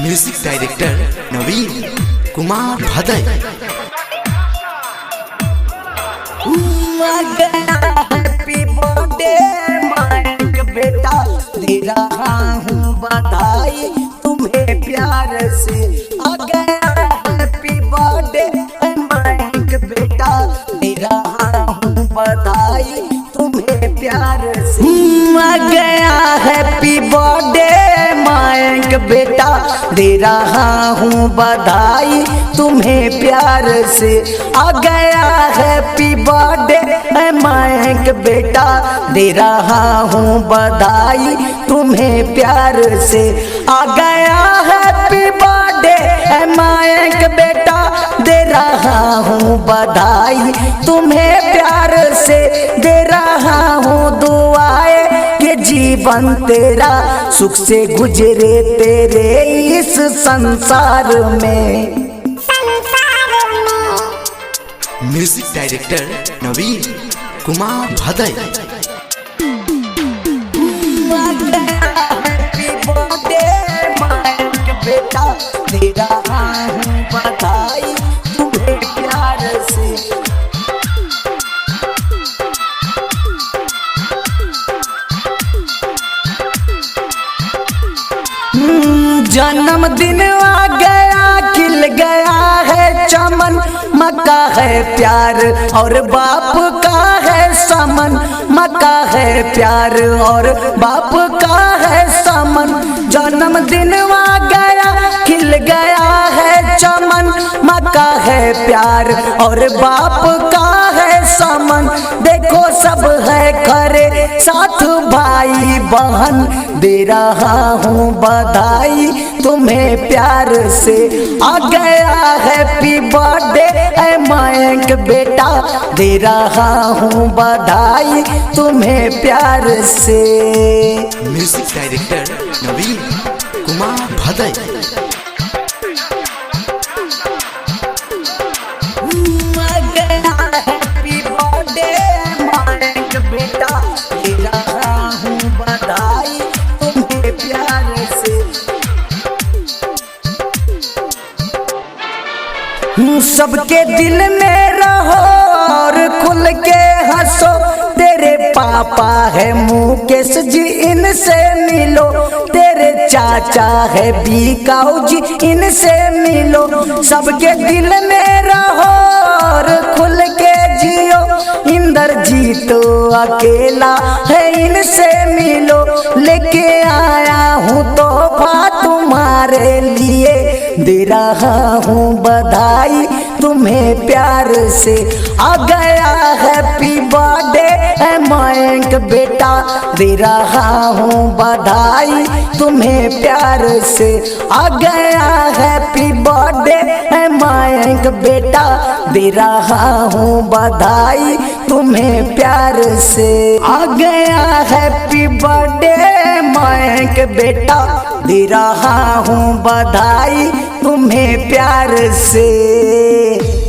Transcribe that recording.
Music director नवीन कुमार भदई। Happy birthday mic बेटा, दे रहा हूँ बधाई तुम्हें प्यार से। आ गया हैप्पी बर्थडे माइक बेटा, दे रहा हूँ बधाई तुम्हें प्यार से। आ गया हैप्पी बर्थडे माइक बेटा, दे रहा हूँ बधाई तुम्हें प्यार से। आ गया हैप्पी बर्थडे माइक बेटा, दे रहा हूँ बधाई तुम्हें प्यार से। आ गया हैप्पी बर्थडे माइक बेटा, दे रहा हूँ बधाई तुम्हें प्यार से। दे रहा हूँ दुआएं कि जीवन तेरा सुख से गुजरे तेरे इस संसार में। म्यूजिक डायरेक्टर नवीन कुमार भदई। हैप्पी बर्थडे माइक बेटा, दे रहा हूँ बधाई तुम्हें प्यार से। जन्मदिन आ गया, खिल गया है चमन, मक्का है प्यार और बाप का है समन। मक्का है प्यार और बाप का है समन। जन्मदिन आ गया, खिल गया है चमन, मक्का है प्यार और बाप का है समन। देखो सब है खरे साथ भाई बहन, दे रहा हूँ बधाई तुम्हें प्यार से। आ गया हैप्पी बर्थडे माइक बेटा, दे रहा हूँ बधाई तुम्हें प्यार से। म्यूजिक डायरेक्टर नवीन कुमार भदई। हैप्पी बर्थडे माइक बेटा, दे रहा हूँ बधाई तुम्हें प्यार से। सबके दिल में रहो और खुल के हंसो, तेरे पापा है मुकेश जी इनसे मिलो। तेरे चाचा है बीकाऊ जी इनसे मिलो। सबके दिल में रहो और खुल के जियो, इंद्रजीत तो अकेला है इनसे मिलो। लेके आया हूँ तोहफा तुम्हारे लिए, दे रहा हूँ बधाई तुम्हें प्यार से। आ गया हैप्पी बर्थडे माइक बेटा, दे रहा हूँ बधाई तुम्हें प्यार से। आ गया हैप्पी बर्थडे माइक बेटा, दे रहा हूँ बधाई तुम्हें प्यार से। आ गया हैप्पी बर्थडे माइक बेटा, दे रहा हूँ बधाई तुम्हें प्यार से।